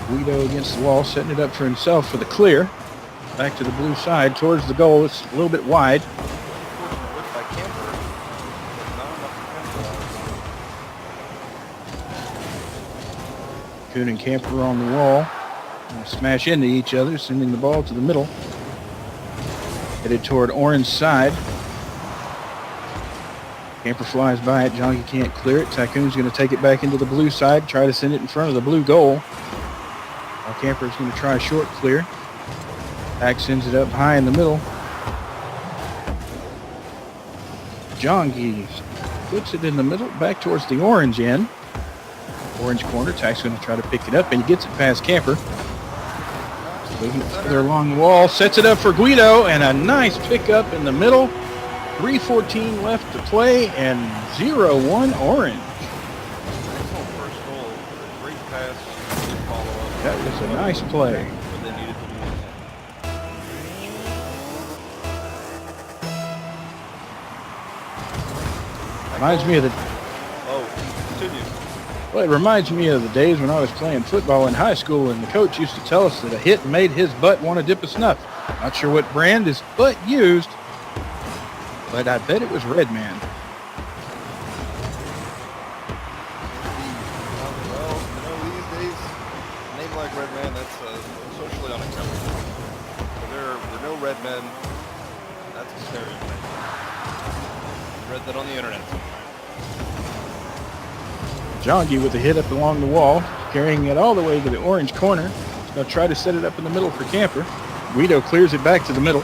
Guido against the wall, setting it up for himself for the clear. Back to the blue side, towards the goal. It's a little bit wide. Kuhn and Camper on the wall. Smash into each other, sending the ball to the middle. Headed toward orange side. Camper flies by it. Johnny can't clear it. Tycoon's going to take it back into the blue side, try to send it in front of the blue goal. While Camper's going to try a short clear. Pack sends it up high in the middle. Jongi puts it in the middle, back towards the orange end. Orange corner. Tack's going to try to pick it up, and he gets it past Camper. Moving it further along the wall. Sets it up for Guido, and a nice pickup in the middle. 3:14 left to play, and 0-1 orange. Great pass. Follow-up. That was a nice play. Reminds me of the. Continue. Well, it reminds me of the days when I was playing football in high school, and the coach used to tell us that a hit made his butt want a dip of snuff. Not sure what brand his butt used, but I bet it was Red Man. Well, these days, a name like Red Man, that's socially unacceptable. There are no Red Men. That's a stereotype. Read that on the internet somewhere. Jongi with a hit up along the wall, carrying it all the way to the orange corner. He's going to try to set it up in the middle for Camper. Guido clears it back to the middle.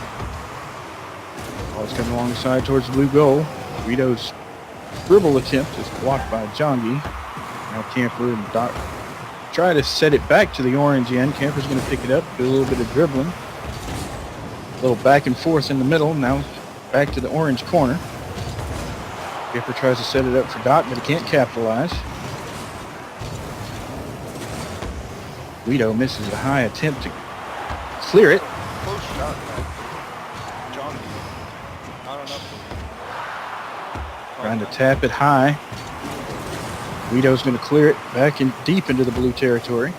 Ball's coming along the side towards the blue goal. Guido's dribble attempt is blocked by Jongi. Now Camper and Doc try to set it back to the orange end. Camper's going to pick it up, do a little bit of dribbling. A little back and forth in the middle. Now back to the orange corner. Camper tries to set it up for Doc, but he can't capitalize. Guido misses a high attempt to clear it. Close shot, John. Not enough. Trying to tap it high. Guido's going to clear it back in deep into the blue territory.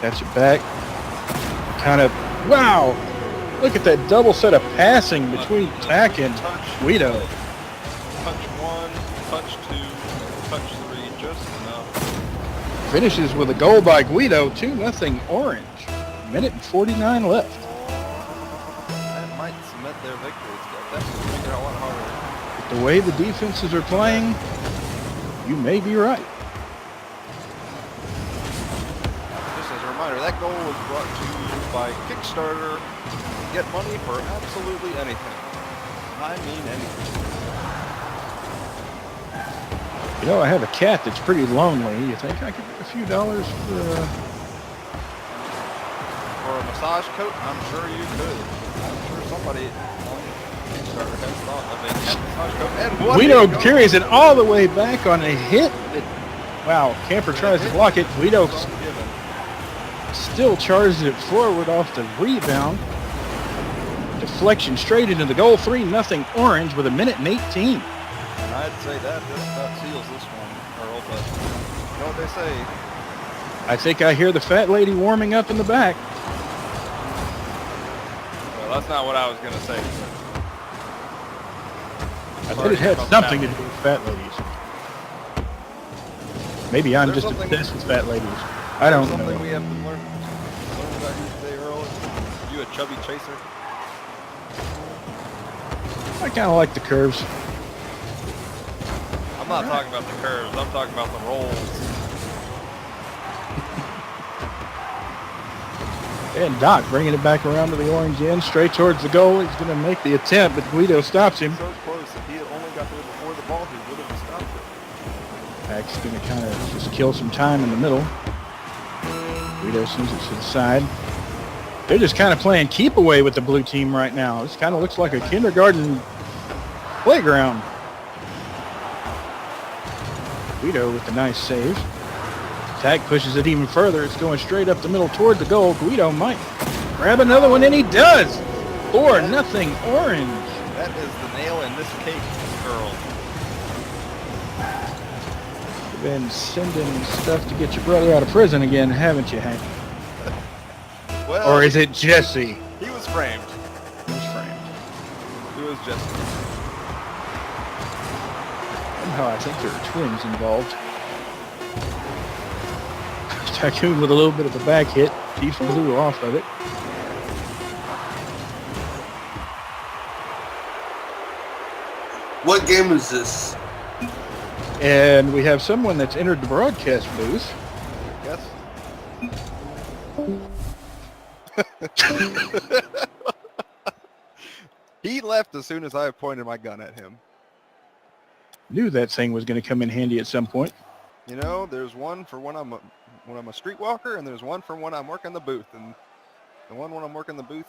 Catch it back. Kind of, wow! Look at that double set of passing between Tack and Guido. Touch one, touch two, touch three, just enough. Finishes with a goal by Guido, 2-0 orange. Minute and 49 left. That might cement their victory. It's got that to make it a lot harder. With the way the defenses are playing, you may be right. Just as a reminder, that goal was brought to you by Kickstarter. Get money for absolutely anything. I mean anything. You know, I have a cat that's pretty lonely. You think I could get a few dollars for a massage coat? I'm sure you could. I'm sure somebody on Kickstarter has thought of a cat massage coat. And what Guido carries it all the way back on a hit. Wow, Camper tries to block it. Guido still charges it forward off the rebound. Deflection straight into the goal. 3-0 orange with 1:18. And I'd say that just about seals this one, Earl, but you know what they say. I think I hear the fat lady warming up in the back. Well, that's not what I was going to say. I bet it had something to do with fat ladies. Maybe I'm just obsessed with fat ladies. I don't know. Something we have to learn about you today, Earl. You a chubby chaser? I kind of like the curves. I'm not talking about the curves. I'm talking about the rolls. And Doc bringing it back around to the orange end, straight towards the goal. He's going to make the attempt, but Guido stops him. So close. If he had only got there before the ball, he would have stopped it. Pack's going to kind of just kill some time in the middle. Guido sends it to the side. They're just kind of playing keep away with the blue team right now. This kind of looks like a kindergarten playground. Guido with a nice save. Tag pushes it even further. It's going straight up the middle toward the goal. Guido might grab another one, and he does. 4-0 orange. That is the nail in this cake, girl. Been sending stuff to get your brother out of prison again, haven't you, Hank? Well, Or is it Jesse? he was framed. He was framed. It was Jesse. Somehow I think there are twins involved. Tycoon with a little bit of a back hit. Keeps Blue off of it. What game is this? And we have someone that's entered the broadcast booth. Yes. He left as soon as I pointed my gun at him. Knew that thing was going to come in handy at some point. You know, there's one for when I'm a streetwalker, and there's one for when I'm working the booth. And the one when I'm working the booth,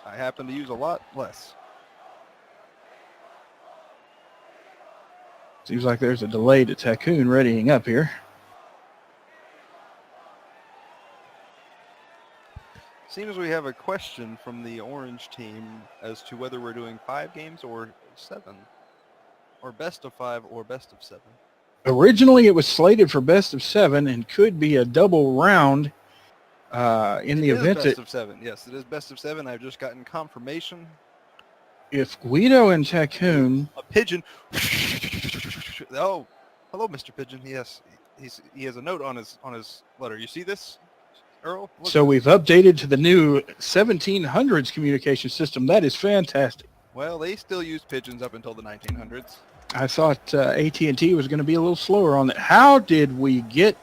I happen to use a lot less. Seems like there's a delay to Tycoon readying up here. Seems we have a question from the Orange team as to whether we're doing 5 games or 7. Or best of 5 or best of 7. Originally, it was slated for best of 7 and could be a double round in the event best that of 7. Yes, it is best of 7. I've just gotten confirmation. if Guido and Tycoon... A pigeon. Oh, hello, Mr. Pigeon. Yes, he has a note on his letter. You see this, Earl? Look. So we've updated to the new 1700s communication system. That is fantastic. Well, they still used pigeons up until the 1900s. I thought AT&T was going to be a little slower on that. How did we get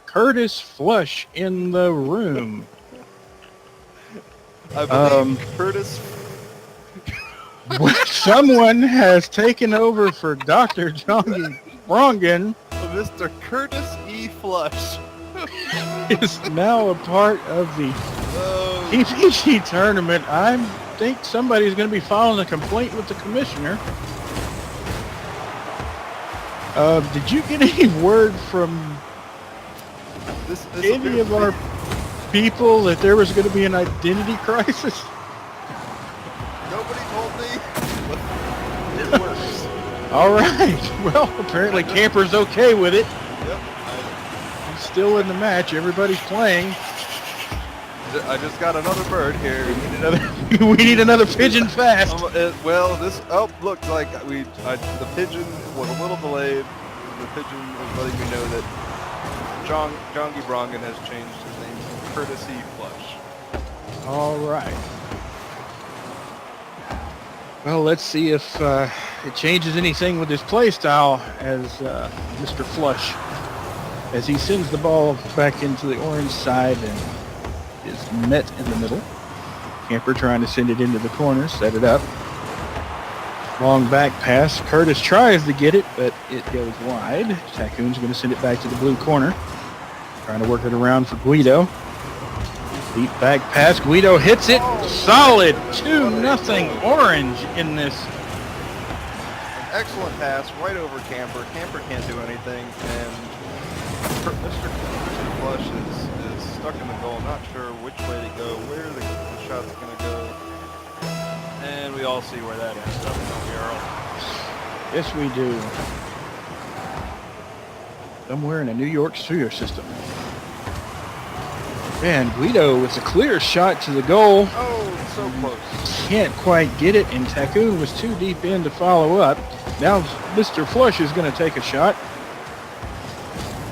Curtis Flush in the room? I believe Curtis. Someone has taken over for Dr. Johnny Brongan. Mr. Curtis E. Flush is now a part of the PPG tournament. I think somebody's going to be filing a complaint with the commissioner. Did you get any word from any of our people that there was going to be an identity crisis? Nobody told me. It works. All right. Well, apparently Camper's okay with it. Yep. He's still in the match. Everybody's playing. I just got another bird here. We need another pigeon fast. Well, this looks like the pigeon was a little delayed. The pigeon is letting me know that John G. Brongan has changed his name to Curtis E. Flush. All right. Well, let's see if it changes anything with his play style as Mr. Flush, as he sends the ball back into the orange side and is met in the middle. Camper trying to send it into the corner, set it up. Long back pass. Curtis tries to get it, but it goes wide. Tycoon's going to send it back to the blue corner. Trying to work it around for Guido. Deep back pass. Guido hits it. Solid 2-0 orange in this. An excellent pass right over Camper. Camper can't do anything, and Mr. Flush is stuck in the goal. Not sure which way to go, where the shot's going to go. And we all see where that ends up, don't we, Earl? Yes, we do. Somewhere in a New York sewer system. Man, Guido with a clear shot to the goal. Oh, so close. Can't quite get it, and Tycoon was too deep in to follow up. Now Mr. Flush is going to take a shot.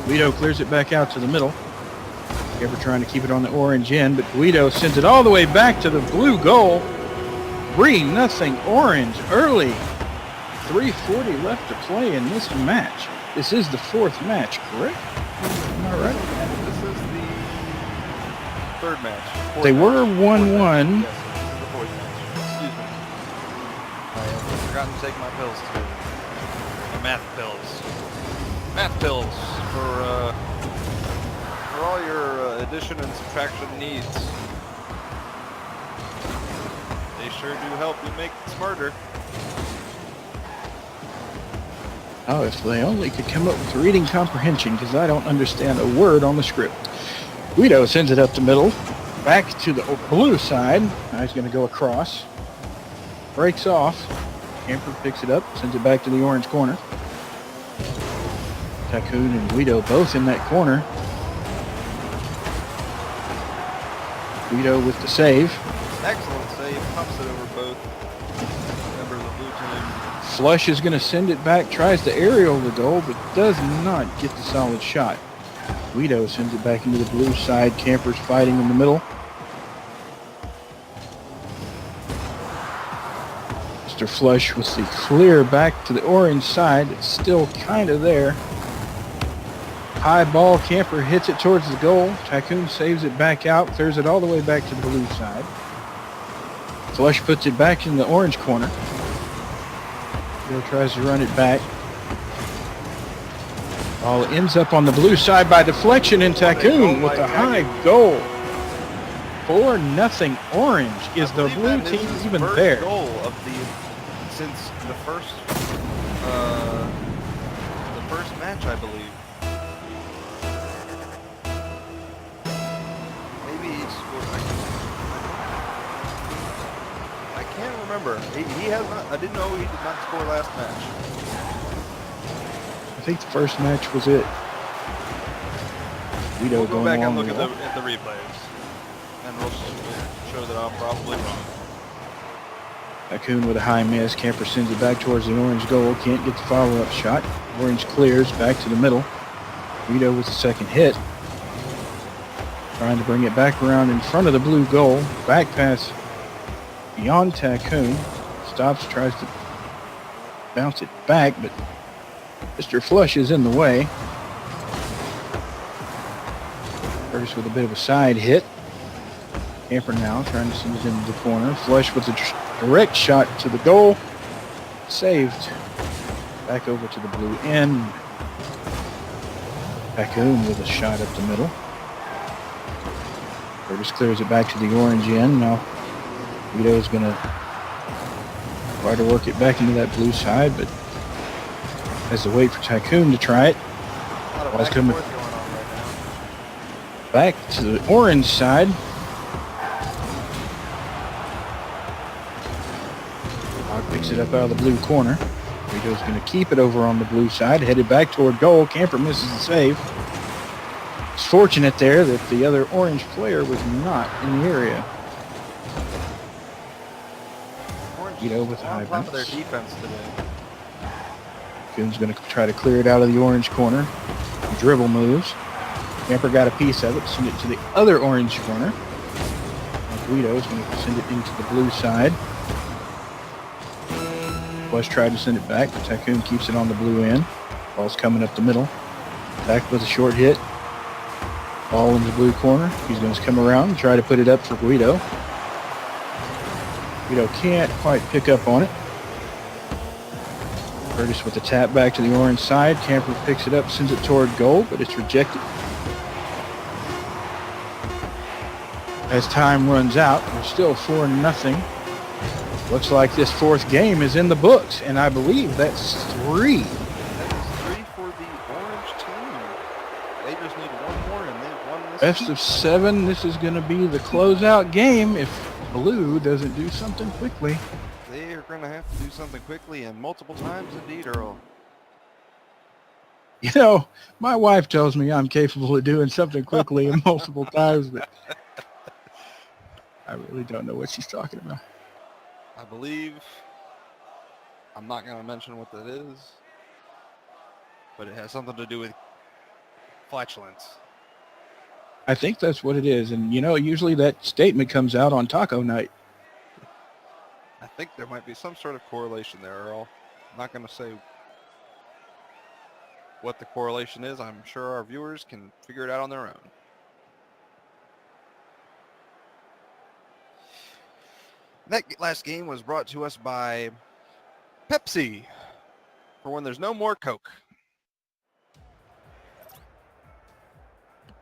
Guido clears it back out to the middle. Ever trying to keep it on the orange end, but Guido sends it all the way back to the blue goal. 3-0 orange early. 3:40 left to play in this match. This is the 4th match, correct? Am I right? This is the 3rd match. They were 1-1. Yes, this is the 4th match. Excuse me. I have forgotten to take my pills too. My math pills. Math pills for all your addition and subtraction needs. They sure do help you make it smarter. Oh, if they only could come up with reading comprehension, because I don't understand a word on the script. Guido sends it up the middle, back to the blue side. Now he's going to go across. Breaks off. Camper picks it up, sends it back to the orange corner. Tycoon and Guido both in that corner. Guido with the save. Excellent save. Pops it over both members of the blue team. Flush is going to send it back, tries to aerial the goal, but does not get the solid shot. Guido sends it back into the blue side. Campers fighting in the middle. Mr. Flush with the clear back to the orange side. It's still kind of there. High ball. Camper hits it towards the goal. Tycoon saves it back out, clears it all the way back to the blue side. Flush puts it back in the orange corner. Guido tries to run it back. Ball ends up on the blue side by deflection, and Tycoon with a high goal. 4-0 orange. Is the blue team even there? Goal of since the first match, I believe. Maybe he scored. I can't remember. He has not. I didn't know he did not score last match. I think the first match was it. Guido We'll go going back and along look the at the replays, and we'll show that I'm probably wrong. Tycoon with a high miss. Camper sends it back towards the orange goal. Can't get the follow-up shot. Orange clears back to the middle. Guido with the second hit. Trying to bring it back around in front of the blue goal. Back pass beyond Tycoon. Stops, tries to bounce it back, but Mr. Flush is in the way. First with a bit of a side hit. Camper now trying to send it into the corner. Flush with a direct shot to the goal. Saved. Back over to the blue end. Tycoon with a shot up the middle. Curtis clears it back to the orange end. Now Guido's going to try to work it back into that blue side, but has to wait for Tycoon to try it. Ball's coming back to the orange side. Picks it up out of the blue corner. Guido's going to keep it over on the blue side, headed back toward goal. Camper misses the save. It's fortunate there that the other orange player was not in the area. Guido with a high top of their defense today. Coon's going to try to clear it out of the orange corner. Dribble moves. Camper got a piece of it, send it to the other orange corner. Guido's going to send it into the blue side. Flush tried to send it back, but Tycoon keeps it on the blue end. Ball's coming up the middle. Back with a short hit. Ball in the blue corner. He's going to come around and try to put it up for Guido. Guido can't quite pick up on it. Curtis with the tap back to the orange side. Camper picks it up, sends it toward goal, but it's rejected. As time runs out, we're still 4-0. Looks like this fourth game is in the books, and I believe that's 3. That is 3 for the orange team. They just need one more, and they've won this. Best of 7. This is going to be the closeout game if blue doesn't do something quickly. They are going to have to do something quickly and multiple times indeed, Earl. You know, my wife tells me I'm capable of doing something quickly and multiple times, but I really don't know what she's talking about. I believe, I'm not going to mention what that is, but it has something to do with flatulence. I think that's what it is. And, you know, usually that statement comes out on taco night. I think there might be some sort of correlation there, Earl. I'm not going to say what the correlation is. I'm sure our viewers can figure it out on their own. That last game was brought to us by Pepsi for when there's no more Coke.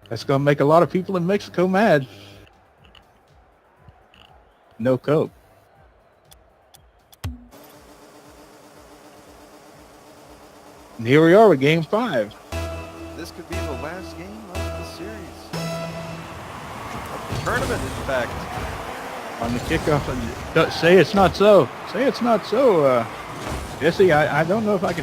That's going to make a lot of people in Mexico mad. No Coke. And here we are with Game 5. This could be the last game of the series. Of the tournament, in fact. On the kickoff, say it's not so. Say it's not so. Jesse, I don't know if I can